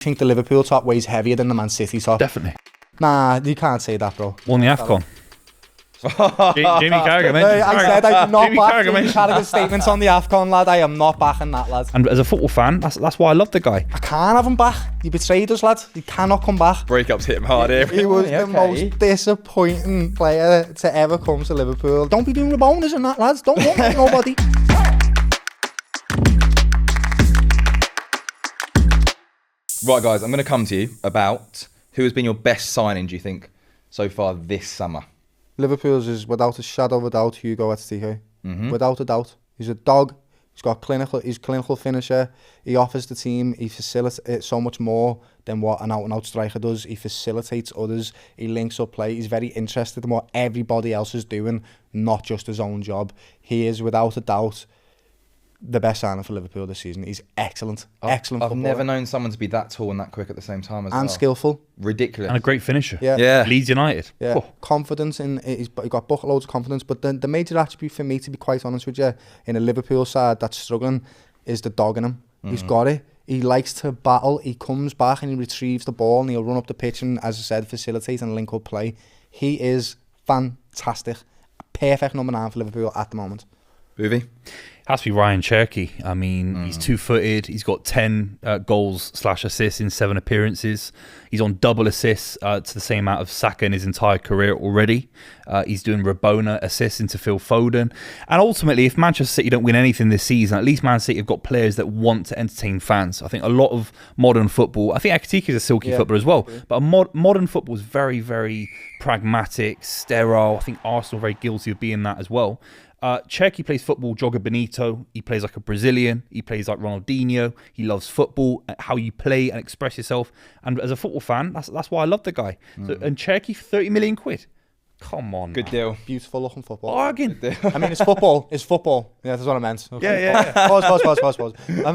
think the Liverpool top weighs heavier than the Man City top? Definitely. Nah, you can't say that, bro. Won the AFCON. Jamie Carragher, man. I said I did not Jamie back Carragher, Jamie man. Carragher's statements on the AFCON, lad. I am not backing that, lad. And as a football fan, that's why I love the guy. I can't have him back. He betrayed us, lad. He cannot come back. Breakups hit him hard here. He was the most disappointing player to ever come to Liverpool. Don't be doing Raboners and that, lads. Don't want nobody. Right, guys, I'm going to come to you about who has been your best signing, do you think, so far this summer? Liverpool's is, without a shadow of a doubt, Hugo Ekitike. Without a doubt. He's a dog. He's got clinical finisher. He offers the team. He facilitates so much more than what an out-and-out striker does. He facilitates others. He links up play. He's very interested in what everybody else is doing, not just his own job. He is, without a doubt, the best signing for Liverpool this season. He's excellent. Excellent I've footballer. never known someone to be that tall and that quick at the same time as well. And skillful. Ridiculous. And a great finisher. Yeah. Leeds United. Yeah, Oh. confidence he's got loads of confidence. But the major attribute for me, to be quite honest with you, in a Liverpool side that's struggling, is the dog in him. He's got it. He likes to battle. He comes back and he retrieves the ball and he'll run up the pitch and, as I said, facilitate and link up play. He is fantastic. Perfect number 9 for Liverpool at the moment. Boovy? Has to be Ryan Cherky. I mean, he's 2-footed. He's got 10 goals/assists in 7 appearances. He's on double assists to the same amount of Saka in his entire career already. He's doing Rabona assists into Phil Foden. And ultimately, if Manchester City don't win anything this season, at least Man City have got players that want to entertain fans. I think a lot of modern football, I think Ekitike is a silky footballer as well, but modern football is very, very pragmatic, sterile. I think Arsenal are very guilty of being that as well. Cherky plays football, Jogger Benito. He plays like a Brazilian. He plays like Ronaldinho. He loves football, how you play and express yourself. And as a football fan, that's why I love the guy. So, and Cherky, 30 million quid. Come on. Good deal. Beautiful looking football. Bargain. I mean, it's football. It's football. Yeah, that's what I meant. Okay. Yeah. Pause. I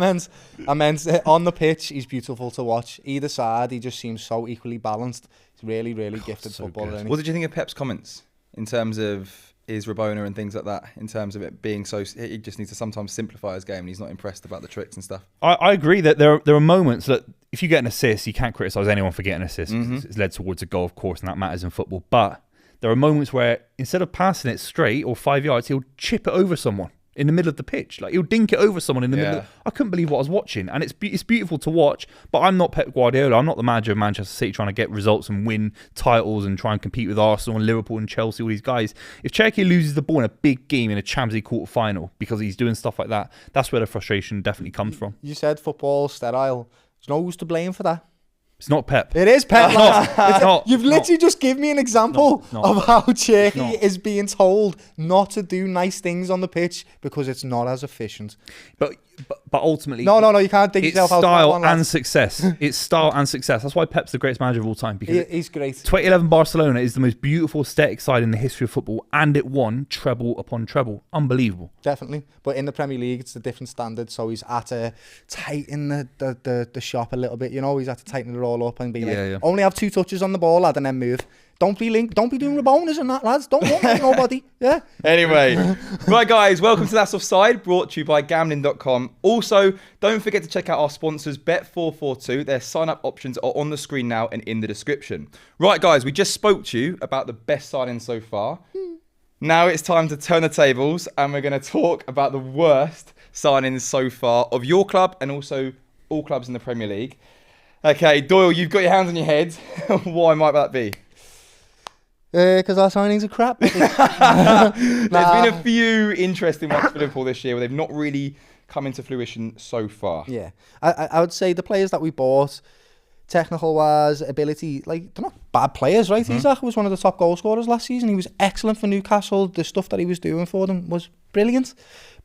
meant on the pitch, he's beautiful to watch. Either side, he just seems so equally balanced. He's really, really gifted footballer. What did you think of Pep's comments in terms of his Rabona and things like that, in terms of it being so, he just needs to sometimes simplify his game and he's not impressed about the tricks and stuff? I agree that there are moments that if you get an assist, you can't criticise anyone for getting an assist. It's led towards a goal, of course, and that matters in football. But there are moments where instead of passing it straight or 5 yards, he'll chip it over someone in the middle of the pitch. Like, he'll dink it over someone in the middle. I couldn't believe what I was watching. And it's beautiful to watch, but I'm not Pep Guardiola. I'm not the manager of Manchester City trying to get results and win titles and try and compete with Arsenal and Liverpool and Chelsea, all these guys. If Cherky loses the ball in a big game in a Champions League quarter-final because he's doing stuff like that, that's where the frustration definitely comes from. You said football sterile. Do you know who's to blame for that? It's not Pep. It is Pep. You've literally just given me an example of how Cherky is being told not to do nice things on the pitch because it's not as efficient. But ultimately, no, you can't dig it's yourself out. style and success. It's style and success. That's why Pep's the greatest manager of all time. Because He's great. 2011 Barcelona is the most beautiful aesthetic side in the history of football, and it won treble upon treble. Unbelievable. Definitely. But in the Premier League, it's a different standard. So he's had to tighten the shop a little bit. You know, he's had to tighten it all up and be only have 2 touches on the ball, lad, and then move. Don't be doing Raboners and that, lads. Don't want nobody. Yeah. Anyway, right, guys, welcome to That's Offside, brought to you by Gambling.com. Also, don't forget to check out our sponsors, Bet442. Their sign-up options are on the screen now and in the description. Right, guys, we just spoke to you about the best signing so far. Now it's time to turn the tables, and we're going to talk about the worst signings so far of your club and also all clubs in the Premier League. Okay, Doyle, you've got your hands on your head. Why might that be? Because our signings are crap. There's been a few interesting ones for Liverpool this year where they've not really come into fruition so far. Yeah. I would say the players that we bought, technical-wise, ability, like, they're not bad players, right? Isak was one of the top goal scorers last season. He was excellent for Newcastle. The stuff that he was doing for them was brilliant.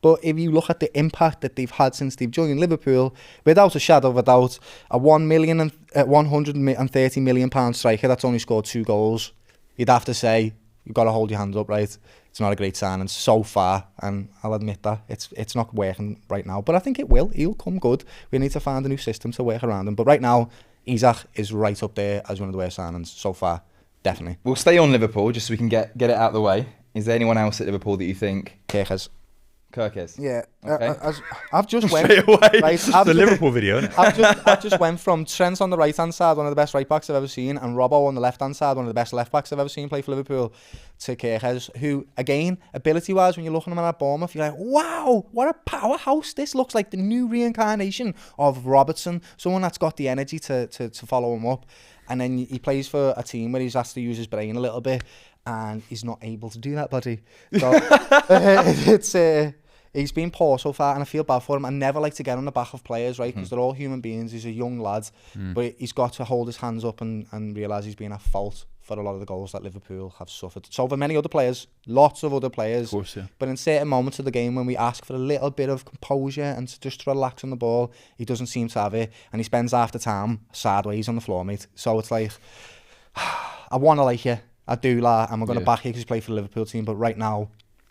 But if you look at the impact that they've had since they've joined Liverpool, without a shadow of a doubt, a £130 million striker that's only scored 2 goals, you'd have to say, you've got to hold your hands up, right? It's not a great signing so far, and I'll admit that. It's not working right now, but I think it will. He'll come good. We need to find a new system to work around him. But right now, Isak is right up there as one of the worst signings so far, definitely. We'll stay on Liverpool just so we can get it out of the way. Is there anyone else at Liverpool that you think? Kirkes. Kirkes? Yeah, Okay. I've just went Straight away. right. The Liverpool video, isn't it? I've just went from Trent on the right hand side, one of the best right backs I've ever seen, and Robbo on the left hand side, one of the best left backs I've ever seen play for Liverpool, to Kirkes, who again, ability wise, when you're looking at him at Bournemouth, you're like, wow, what a powerhouse! This looks like the new reincarnation of Robertson, someone that's got the energy to follow him up. And then he plays for a team where he's asked to use his brain a little bit, and he's not able to do that, buddy. So he's been poor so far, and I feel bad for him. I never like to get on the back of players, right? Because they're all human beings. He's a young lad, but he's got to hold his hands up and realise he's been at fault for a lot of the goals that Liverpool have suffered. So for many other players, lots of other players. Of course, yeah. But in certain moments of the game when we ask for a little bit of composure and just to relax on the ball, he doesn't seem to have it, and he spends half the time sideways on the floor, mate. So it's like, I want to like you. I do, and we're going to back you because you play for the Liverpool team, but right now,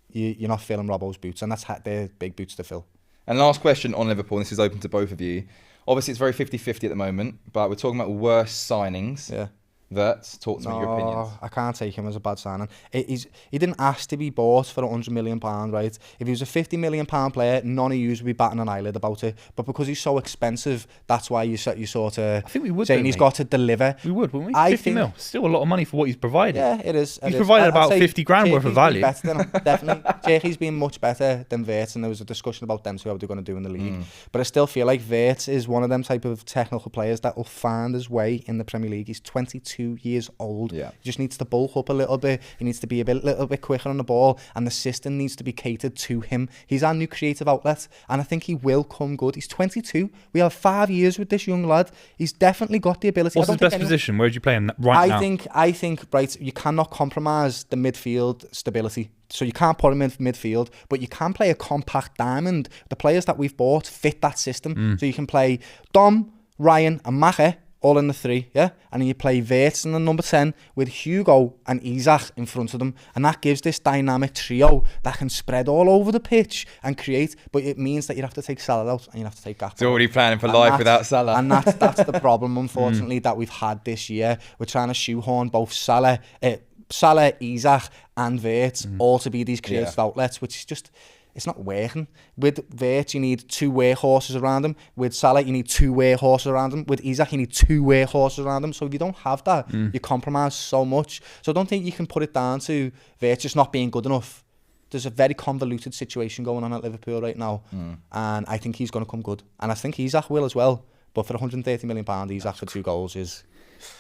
you're not filling Robbo's boots, and that's their big boots to fill. And last question on Liverpool, and this is open to both of you. Obviously, it's very 50-50 at the moment, but we're talking about worst signings. Yeah. Talk to me your opinions. I can't take him as a bad signing. He didn't ask to be bought for £100 million, right? If he was a £50 million player, none of you would be batting an eyelid about it. But because he's so expensive, that's why you sort of I think we would, saying he's got to deliver. We would, wouldn't we? 50 mil. Still a lot of money for what he's provided. Yeah, it is. He's provided about 50 grand worth of value. Better than him, definitely. Cherky's been much better than Wirtz, and there was a discussion about them, how they're going to do in the league. But I still feel like Wirtz is one of them type of technical players that will find his way in the Premier League. He's 22 years old. Yeah. He just needs to bulk up a little bit. He needs to be a little bit quicker on the ball, and the system needs to be catered to him. He's our new creative outlet, and I think he will come good. He's 22. We have 5 years with this young lad. He's definitely got the ability. What's his best position? Where do you play him now? I think, right, you cannot compromise the midfield stability. So you can't put him in midfield, but you can play a compact diamond. The players that we've bought fit that system. So you can play Dom, Ryan, and Mache all in the 3, yeah? And then you play Wirtz in the number 10 with Hugo and Isaac in front of them. And that gives this dynamic trio that can spread all over the pitch and create. But it means that you have to take Salah out and you have to take Gakpo. He's already planning for life without Salah. And that's the problem, unfortunately, that we've had this year. We're trying to shoehorn both Salah, Isaac and Wirtz all to be these creative outlets, which is just... It's not working. With Wirtz, you need 2 workhorses around him. With Salah, you need 2 workhorses around him. With Isaac, you need 2 workhorses around him. So if you don't have that, you compromise so much. So I don't think you can put it down to Wirtz just not being good enough. There's a very convoluted situation going on at Liverpool right now. And I think he's going to come good. And I think Isaac will as well. But for £130 million, Isaac for 2 goals is...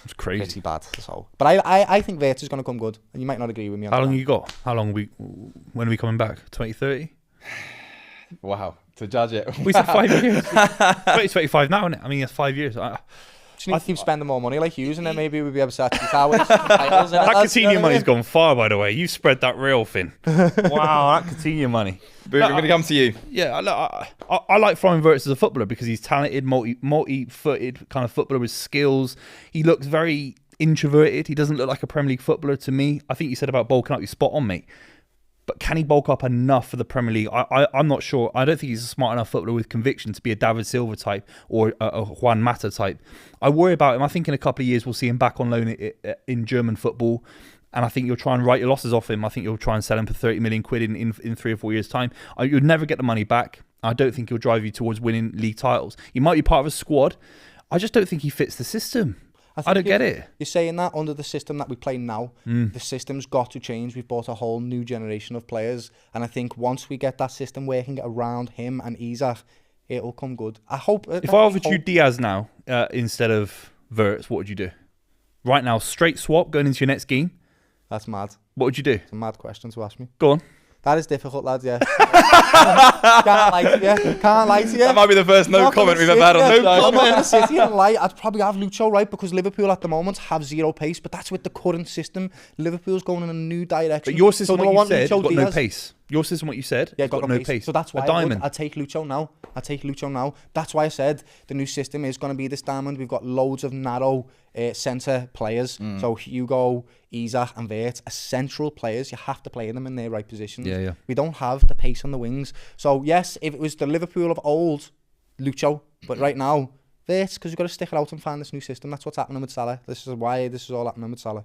It's crazy. Pretty bad. So, but I think Wirtz is going to come good. And you might not agree with me on that. How long you got? When are we coming back? 2030? Wow, to judge it. We said 5 years. 2025 now, isn't it? I mean, it's 5 years. Just need to keep spending more money like Hughes, and then maybe we'll be able to actually towers. Titles, that Coutinho money's gone far, by the way. You spread that real thin. Wow, that Coutinho money. But I'm going to come to you. Yeah, I like Florian Wirtz as a footballer because he's talented, multi-footed kind of footballer with skills. He looks very introverted. He doesn't look like a Premier League footballer to me. I think you said about bulking up. You're spot on, mate. But can he bulk up enough for the Premier League? I'm not sure. I don't think he's a smart enough footballer with conviction to be a David Silva type or a Juan Mata type. I worry about him. I think in a couple of years we'll see him back on loan in German football. And I think you'll try and write your losses off him. I think you'll try and sell him for 30 million quid in 3 or 4 years' time. You'll never get the money back. I don't think he'll drive you towards winning league titles. He might be part of a squad. I just don't think he fits the system. I don't get it. You're saying that under the system that we play now, the system's got to change. We've brought a whole new generation of players. And I think once we get that system working around him and Isaac, it'll come good. I hope... If I offered you Diaz now instead of Wirtz, what would you do? Right now, straight swap going into your next game. That's mad. What would you do? It's a mad question to ask me. Go on. That is difficult, lads, yeah. Can't lie to you. That might be the first no comment we've ever had on no comment. I'm not going to sit here and lie. I'd probably have Lucho, right? Because Liverpool at the moment have 0 pace, but that's with the current system. Liverpool's going in a new direction. But your system, so what you said, got no pace. Your system, what you said, got no pace. So that's why I take Lucho now. That's why I said the new system is going to be this diamond. We've got loads of narrow centre players. So Hugo, Isaac and Wirtz are central players. You have to play them in their right positions. Yeah. We don't have the pace on the wings. So yes, if it was the Liverpool of old, Lucho. But right now, Wirtz, because we've got to stick it out and find this new system. That's what's happening with Salah. This is all happening with Salah.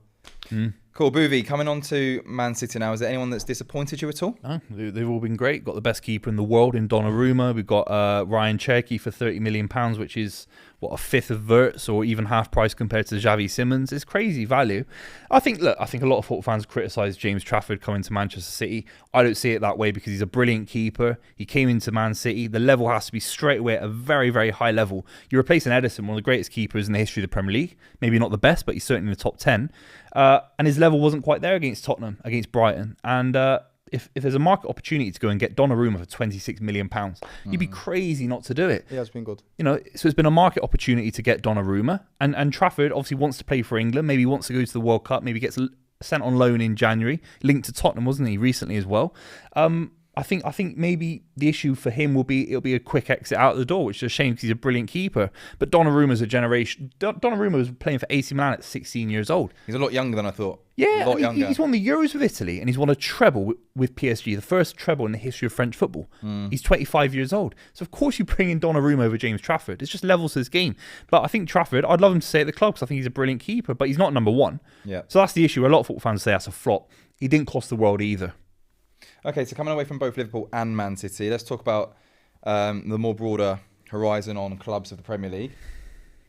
Cool, Boovy, coming on to Man City now. Is there anyone that's disappointed you at all? No, they've all been great. Got the best keeper in the world in Donnarumma. We've got Ryan Cherky for £30 million, which is a fifth of Wirtz, or even half price compared to Xavi Simons. It's crazy value. I think a lot of football fans criticise James Trafford coming to Manchester City. I don't see it that way because he's a brilliant keeper. He came into Man City. The level has to be straight away at a very, very high level. You're replacing Ederson, one of the greatest keepers in the history of the Premier League. Maybe not the best, but he's certainly in the top 10. And his level wasn't quite there against Tottenham, against Brighton. And if there's a market opportunity to go and get Donnarumma for £26 million, you'd be crazy not to do it. He has been good. So it's been a market opportunity to get Donnarumma. And Trafford obviously wants to play for England. Maybe he wants to go to the World Cup. Maybe gets sent on loan in January. Linked to Tottenham, wasn't he, recently as well? I think maybe the issue for him it'll be a quick exit out the door, which is a shame because he's a brilliant keeper. But Donnarumma's a generation. Donnarumma was playing for AC Milan at 16 years old. He's a lot younger than I thought. Yeah, a lot younger. He's won the Euros with Italy, and he's won a treble with PSG, the first treble in the history of French football. He's 25 years old. So of course you bring in Donnarumma over James Trafford. It's just levels to this game. But I think Trafford, I'd love him to stay at the club because I think he's a brilliant keeper, but he's not number one. Yeah. So that's the issue. A lot of football fans say that's a flop. He didn't cost the world either. Okay, so coming away from both Liverpool and Man City, let's talk about the more broader horizon on clubs of the Premier League.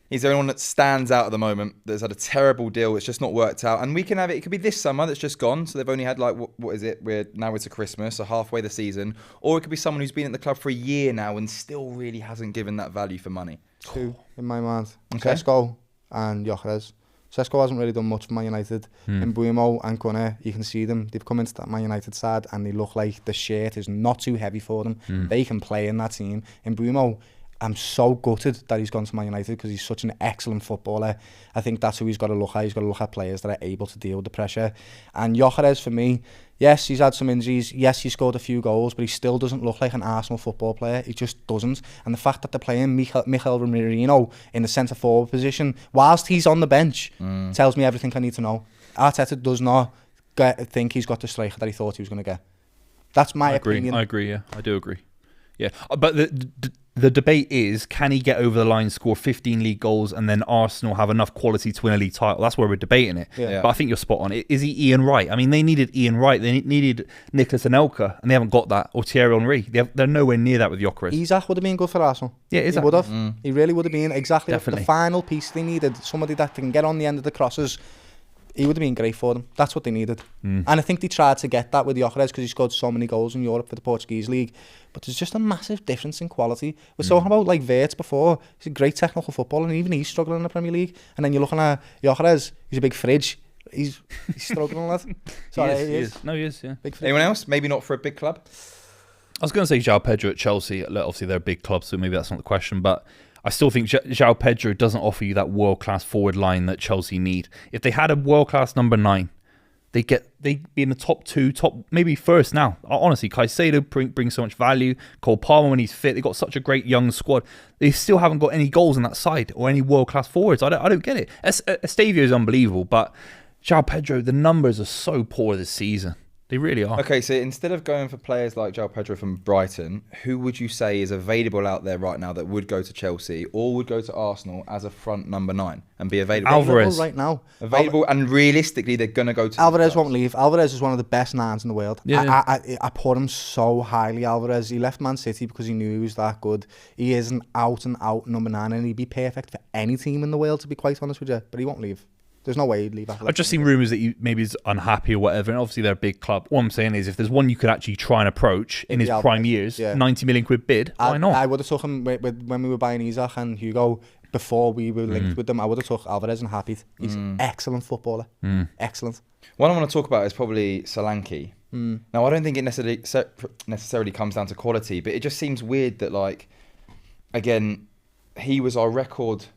Is there anyone that stands out at the moment that's had a terrible deal, it's just not worked out? And we can have it could be this summer that's just gone, so they've only had what is it? Now it's a Christmas, so halfway the season. Or it could be someone who's been at the club for a year now and still really hasn't given that value for money. Two in my mind. Okay. Sesko and Gyökeres. Sesko hasn't really done much for Man United. In Mbuimo and Gunnar, you can see them. They've come into that Man United side and they look like the shirt is not too heavy for them. They can play in that team. In Mbuimo, I'm so gutted that he's gone to Man United because he's such an excellent footballer. I think that's who he's got to look at. He's got to look at players that are able to deal with the pressure. And Gyökeres, for me, yes, he's had some injuries. Yes, he scored a few goals, but he still doesn't look like an Arsenal football player. He just doesn't. And the fact that they're playing Mikel Merino in the centre-forward position, whilst he's on the bench, tells me everything I need to know. Arteta does not think he's got the striker that he thought he was going to get. That's my opinion. I agree, yeah. I do agree. Yeah, but the debate is, can he get over the line, score 15 league goals, and then Arsenal have enough quality to win a league title? That's where we're debating it. Yeah. But I think you're spot on. Is he Ian Wright? I mean, they needed Ian Wright. They needed Nicolas Anelka, and they haven't got that. Or Thierry Henry. They're nowhere near that with Gyökeres. Isak would have been good for Arsenal. Yeah, Isak. He would have. He really would have been exactly Definitely. the final piece they needed. Somebody that can get on the end of the crosses. He would have been great for them. That's what they needed. And I think they tried to get that with Gyökeres because he scored so many goals in Europe for the Portuguese league. But there's just a massive difference in quality. We're talking about like Wirtz before. He's a great technical footballer and even he's struggling in the Premier League. And then you're looking at Gyökeres, he's a big fridge. He's struggling, lad. Sorry, he is. No, he is, yeah. Big fridge. Anyone else? Maybe not for a big club? I was going to say João Pedro at Chelsea. Obviously, they're a big club, so maybe that's not the question. But I still think João Pedro doesn't offer you that world-class forward line that Chelsea need. If they had a world-class number 9, they'd be in the top 2, maybe first now. Honestly, Caicedo brings so much value. Cole Palmer, when he's fit, they've got such a great young squad. They still haven't got any goals on that side or any world-class forwards. I don't get it. Estavio is unbelievable, but João Pedro, the numbers are so poor this season. They really are. Okay, so instead of going for players like João Pedro from Brighton, who would you say is available out there right now that would go to Chelsea or would go to Arsenal as a front number 9 and be available? Alvarez. Right now. Available, and realistically, they're going to go to... Alvarez won't leave. Alvarez is one of the best 9s in the world. Yeah. I put him so highly, Alvarez. He left Man City because he knew he was that good. He is an out-and-out number 9 and he'd be perfect for any team in the world, to be quite honest with you. But he won't leave. There's no way he'd leave. I've just seen rumours that he maybe is unhappy or whatever, and obviously they're a big club. What I'm saying is, if there's one you could actually try and approach in his prime years, 90 million quid bid, why not? I would have took him when we were buying Isak and Hugo, before we were linked with them. I would have took Alvarez and happy. He's an excellent footballer. Excellent. One I want to talk about is probably Solanke. Now, I don't think it necessarily comes down to quality, but it just seems weird that, like, again, he was our record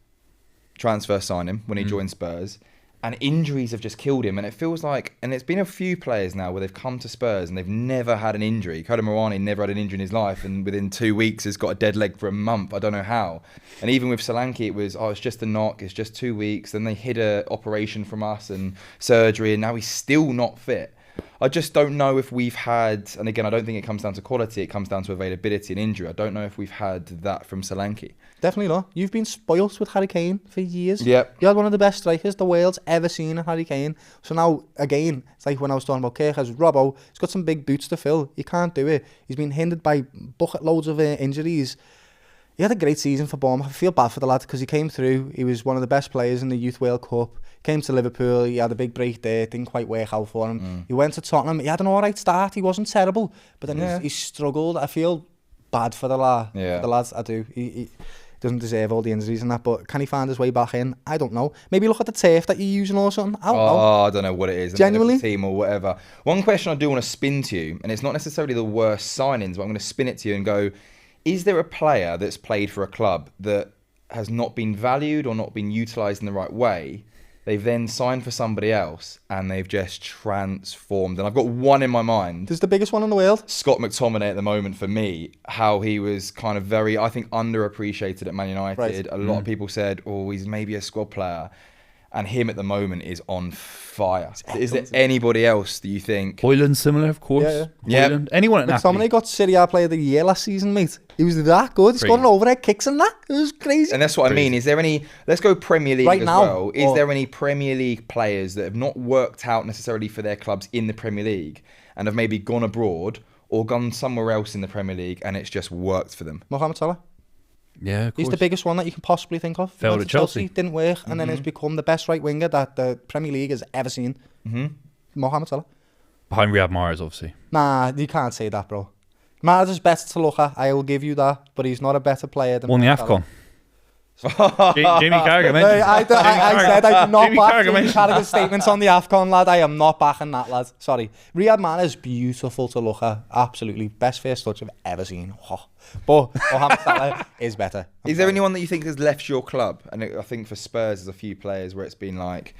transfer signing when he joined Spurs. And injuries have just killed him. And it feels like, and it's been a few players now where they've come to Spurs and they've never had an injury. Kolo Muani never had an injury in his life. And within 2 weeks has got a dead leg for a month. I don't know how. And even with Solanke, it was, it's just a knock. It's just 2 weeks. Then they hid a operation from us and surgery. And now he's still not fit. I just don't know if we've had, and again, I don't think it comes down to quality, it comes down to availability and injury. I don't know if we've had that from Solanke. Definitely not. You've been spoilt with Harry Kane for years. Yep. You had one of the best strikers the world's ever seen in Harry Kane. So now, again, it's like when I was talking about Kirk as Robbo, he's got some big boots to fill. He can't do it. He's been hindered by bucket loads of injuries. He had a great season for Bournemouth. I feel bad for the lad because he came through. He was one of the best players in the Youth World Cup. Came to Liverpool. He had a big break there. It didn't quite work out for him. He went to Tottenham. He had an all right start. He wasn't terrible. But then he struggled. I feel bad for the lad. Yeah. For the lads, I do. He doesn't deserve all the injuries and that. But can he find his way back in? I don't know. Maybe look at the turf that you're using or something. I don't know. I don't know what it is. Genuinely? Team or whatever. One question I do want to spin to you, and it's not necessarily the worst signings, but I'm going to spin it to you and go, is there a player that's played for a club that has not been valued or not been utilised in the right way? They've then signed for somebody else and they've just transformed. And I've got one in my mind. This is the biggest one in the world. Scott McTominay at the moment for me, how he was kind of very, I think, underappreciated at Man United. Right. A lot of people said, oh, he's maybe a squad player. And him at the moment is on fire. Is there anybody else that you think? Højlund similar, of course. Yeah. Højlund. Anyone at Napoli. McTominay got Serie A Player of the Year last season, mate. He was that good. He's got an overhead kicks and that. It was crazy. And that's what I mean. Is there any, let's go Premier League Right as now, well. Is there any Premier League players that have not worked out necessarily for their clubs in the Premier League and have maybe gone abroad or gone somewhere else in the Premier League and it's just worked for them? Mohamed Salah. Yeah, of course. He's the biggest one that you can possibly think of. Failed Went at to Chelsea. Didn't work, and then has become the best right winger that the Premier League has ever seen. Mohamed Salah. Behind Riyad Mahrez, obviously. Nah, you can't say that, bro. Mahrez is better to look at. I will give you that, but he's not a better player than Won the Mohamed Salah. AFCON. Jamie Carragher mentioned. I said I do not Jamie back Carragher Jamie mentioned Carragher's statements on the AFCON, lad. I am not backing that, lad. Sorry. Riyad Mahrez is beautiful to look at. Absolutely. Best first touch I've ever seen. Oh. But Mohamed Salah is better. Is there anyone that you think has left your club? And I think for Spurs, there's a few players where it's been like,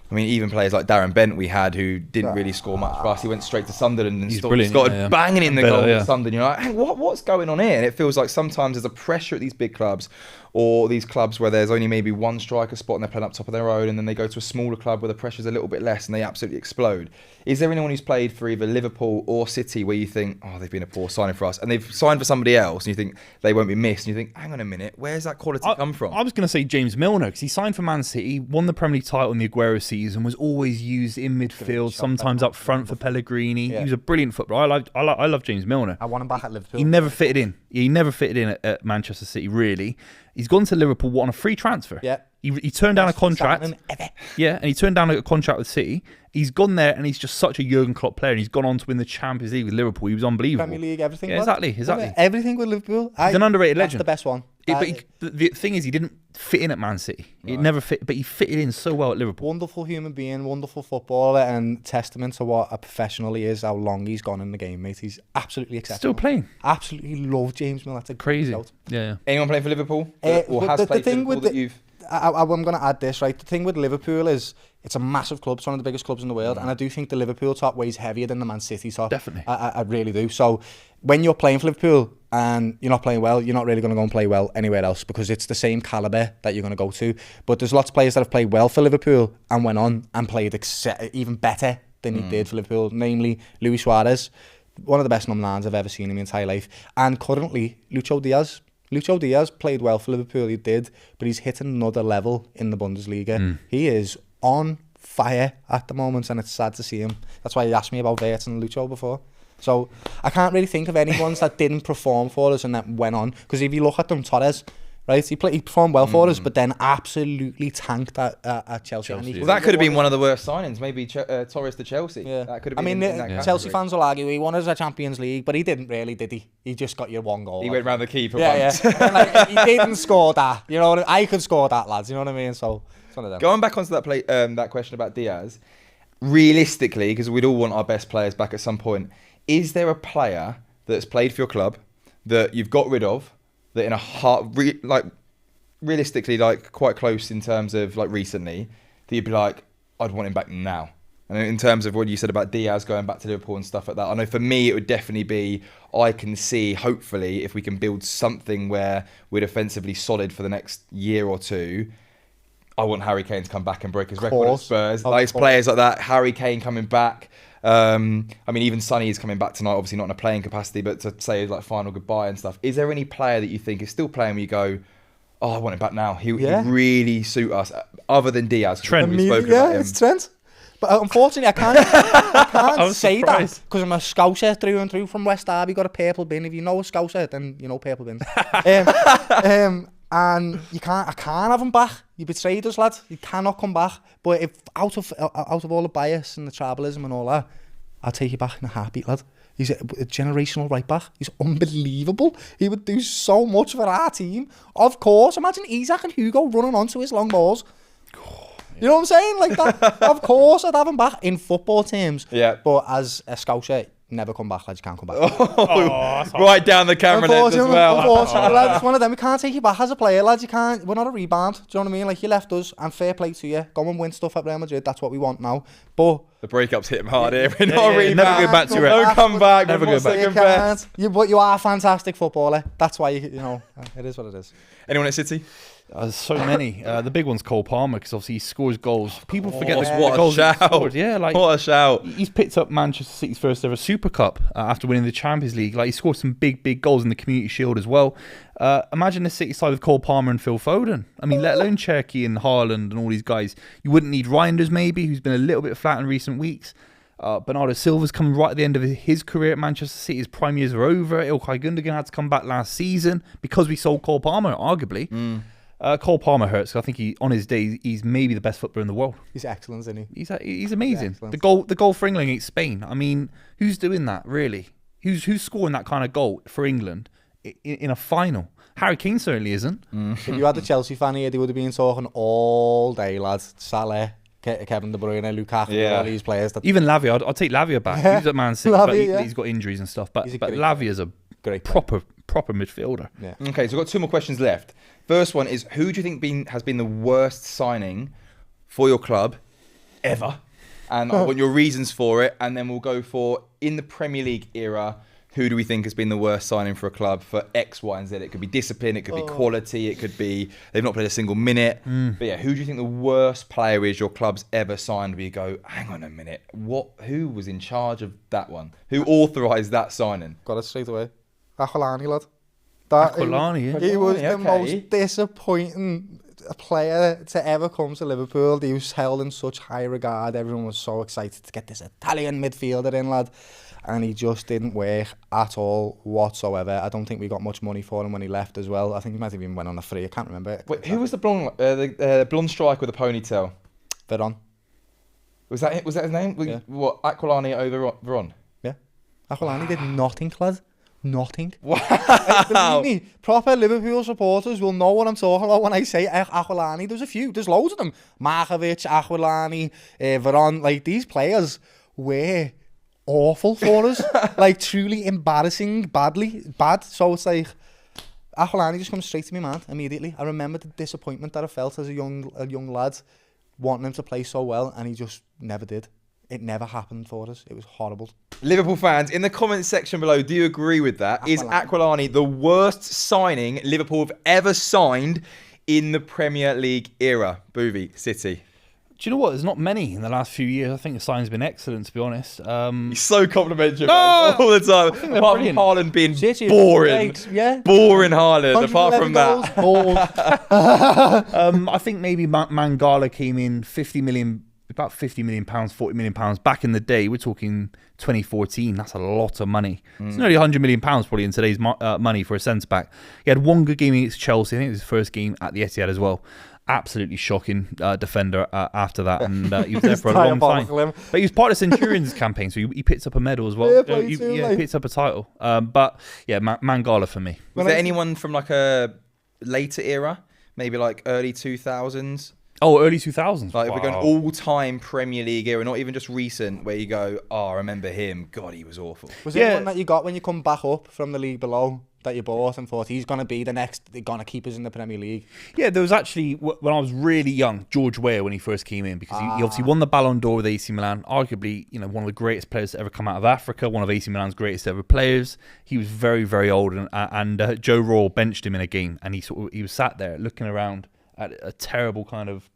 I mean, even players like Darren Bent we had who didn't really score much for us. He went straight to Sunderland and started banging in the goal at Sunderland. You're like, hey, what's going on here? And it feels like sometimes there's a pressure at these big clubs or these clubs where there's only maybe one striker spot and they're playing up top of their own and then they go to a smaller club where the pressure's a little bit less and they absolutely explode. Is there anyone who's played for either Liverpool or City where you think, oh, they've been a poor signing for us and they've signed for somebody else and you think they won't be missed and you think, hang on a minute, where's that quality come from? I was going to say James Milner because he signed for Man City, won the Premier League title in the Aguero season, was always used in midfield, sometimes up front for Pellegrini. Yeah. He was a brilliant footballer. I love James Milner. I want him back at Liverpool. He never fitted in. He never fitted in at Manchester City, really. He's gone to Liverpool on a free transfer. Yeah. He turned down a contract. Yeah, and he turned down a contract with City. He's gone there and he's just such a Jurgen Klopp player and he's gone on to win the Champions League with Liverpool. He was unbelievable. Premier League, everything. Yeah, exactly. Everything with Liverpool. He's an underrated legend. That's the best one. But the thing is, he didn't fit in at Man City. It never fit, but he fitted in so well at Liverpool. Wonderful human being, wonderful footballer, and testament to what a professional he is, how long he's gone in the game, mate. He's absolutely exceptional. Still playing. Absolutely love James Milner. That's a crazy. Shout. Yeah. Anyone playing for Liverpool? Or has played for Liverpool that you've... I'm going to add this, right? The thing with Liverpool is it's a massive club. It's one of the biggest clubs in the world. And I do think the Liverpool top weighs heavier than the Man City top. Definitely. I really do. So when you're playing for Liverpool and you're not playing well, you're not really going to go and play well anywhere else because it's the same calibre that you're going to go to. But there's lots of players that have played well for Liverpool and went on and played even better than he did for Liverpool, namely Luis Suarez, one of the best number 9s I've ever seen in my entire life. And currently, Lucho Diaz. Lucho Diaz played well for Liverpool, he did, but he's hit another level in the Bundesliga. He is on fire at the moment, and it's sad to see him. That's why he asked me about Wirtz and Lucho before. So I can't really think of any ones that didn't perform for us and that went on. Because if you look at them, Torres, right, he performed well for us, but then absolutely tanked at Chelsea. Well, that could have been one of the worst signings, maybe Torres to Chelsea. Yeah. That could have been Chelsea fans will argue he won us a Champions League, but he didn't really, did he? He just got you one goal. He went round the keeper once. Yeah. He didn't score that. You know, I could score that, lads. You know what I mean? So it's one of them. Going back onto that question about Diaz, realistically, because we'd all want our best players back at some point, is there a player that's played for your club that you've got rid of that in a realistically, like quite close in terms of like recently, that you'd be like, I'd want him back now? And in terms of what you said about Diaz going back to Liverpool and stuff like that, I know for me it would definitely be, I can see hopefully if we can build something where we're defensively solid for the next year or two, I want Harry Kane to come back and break his record at Spurs. Like players like that, Harry Kane coming back. I mean, even Sonny is coming back tonight, obviously not in a playing capacity, but to say like final goodbye and stuff. Is there any player that you think is still playing where you go, oh, I want him back now? He would really suit us, other than Diaz. Trent. We've spoken about him. It's Trent. But unfortunately, I can't say surprised. that because I'm a Scouser through and through from West Derby. Got a purple bin. If you know a Scouser, then you know purple bins. And I can't have him back. You betrayed us, lad. You cannot come back. But if out of all the bias and the tribalism and all that, I'll take you back in a heartbeat, lad. He's a generational right back. He's unbelievable. He would do so much for our team. Of course, imagine Isaac and Hugo running onto his long balls. You know what I'm saying? Like that. Of course, I'd have him back in football terms. Yeah. But as a Scouser, never come back, lads. You can't come back. Right down the camera lens as well. Unfortunately, lads, it's one of them. We can't take you back as a player, lads. You can't. We're not a rebound. Do you know what I mean? Like, you left us, and fair play to you. Go and win stuff at Real Madrid. That's what we want now. But the breakups hit him hard here. We're not a rebound. Never go back to it. Don't come back. Never go back. you can't. But you are a fantastic footballer. That's why you know. It is what it is. Anyone at City? There's so many. The big one's Cole Palmer, because obviously he scores goals. People forget the What a goals he shout. scored. Yeah, like What a shout. he's picked up Manchester City's first ever Super Cup after winning the Champions League. Like, he scored some big goals in the Community Shield as well. Imagine the City side with Cole Palmer and Phil Foden. I mean, let alone Cherky and Haaland and all these guys. You wouldn't need Reinders maybe, who's been a little bit flat in recent weeks. Bernardo Silva's coming right at the end of his career at Manchester City. His prime years are over. Ilkay Gundogan had to come back last season because we sold Cole Palmer, arguably. Cole Palmer hurts. I think on his day, he's maybe the best footballer in the world. He's excellent, isn't he? He's amazing. He's The goal for England against Spain. I mean, who's doing that really? Who's scoring that kind of goal for England in a final? Harry Kane certainly isn't. If you had the Chelsea fan here, they would have been talking all day, lads. Salah, Kevin De Bruyne, Lukaku, all these players. Even Lavia, I'll take Lavia back. He's at Man City, Lavia, but he's got injuries and stuff. But great Lavia's a great proper midfielder. Yeah. Okay, so we've got two more questions left. First one is, who do you think has been the worst signing for your club ever? And I want your reasons for it. And then we'll go for, in the Premier League era, who do we think has been the worst signing for a club for X, Y, and Z? It could be discipline, it could be quality, it could be they've not played a single minute. But yeah, who do you think the worst player is your club's ever signed where you go, hang on a minute, who was in charge of that one? Who authorised that signing? Got it straight away. Aquilani, lad. Aquilani, yeah. He was the okay. most disappointing player to ever come to Liverpool. He was held in such high regard. Everyone was so excited to get this Italian midfielder in, lad. And he just didn't work at all whatsoever. I don't think we got much money for him when he left as well. I think he might have even went on a free. I can't remember. Wait, who was the blonde striker with the ponytail? Veron. Was that his name? Yeah. What, Aquilani over Veron? Yeah. Aquilani did nothing, lad. Nothing. Wow. Believe me, proper Liverpool supporters will know what I'm talking about when I say Aquilani. There's loads of them. Markovic, Aquilani, Veron. Like, these players were awful for us. Like, truly embarrassing, bad. So it's like, Aquilani just comes straight to my mind immediately. I remember the disappointment that I felt as a young lad, wanting him to play so well, and he just never did. It never happened for us. It was horrible. Liverpool fans, in the comments section below, do you agree with that? Is Aquilani the worst signing Liverpool have ever signed in the Premier League era? Boovie, City. Do you know what? There's not many in the last few years. I think the signing's been excellent, to be honest. He's so complimentary all the time. Apart from Haaland being boring. Boring Haaland, apart from that. I think maybe Mangala came in about £50 million, £40 million back in the day. We're talking 2014. That's a lot of money. It's nearly £100 million probably in today's money for a centre back. He had one good game against Chelsea. I think it was his first game at the Etihad as well. Absolutely shocking defender after that, and he was there for a long time. But he was part of Centurion's campaign, so he picked up a medal as well. He picked up a title. But yeah, Mangala for me. Was there anyone from like a later era, maybe like early 2000s? Oh, early 2000s. Like, if we're going all-time Premier League era, not even just recent, where you go, oh, I remember him. God, he was awful. Was it one that you got when you come back up from the league below that you bought and thought he's going to be the next, they're going to keep us in the Premier League? Yeah, there was actually, when I was really young, George Weah when he first came in, because he obviously won the Ballon d'Or with AC Milan, arguably, one of the greatest players to ever come out of Africa, one of AC Milan's greatest ever players. He was very, very old, and Joe Royle benched him in a game, and he was sat there looking around at a terrible kind of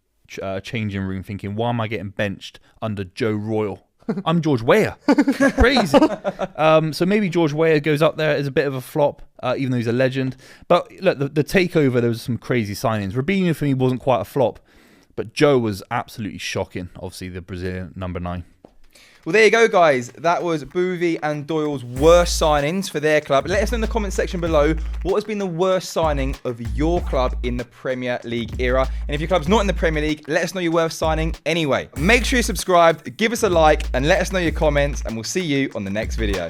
changing room, thinking, why am I getting benched under Joe Royle? I'm George Weah. Crazy. So maybe George Weah goes up there as a bit of a flop, even though he's a legend. But look, the takeover, there was some crazy signings. Robinho for me wasn't quite a flop, but Joe was absolutely shocking. Obviously, the Brazilian number 9. Well, there you go, guys. That was Boovy and Doyle's worst signings for their club. Let us know in the comment section below what has been the worst signing of your club in the Premier League era. And if your club's not in the Premier League, let us know your worst signing anyway. Make sure you're subscribed, give us a like, and let us know your comments, and we'll see you on the next video.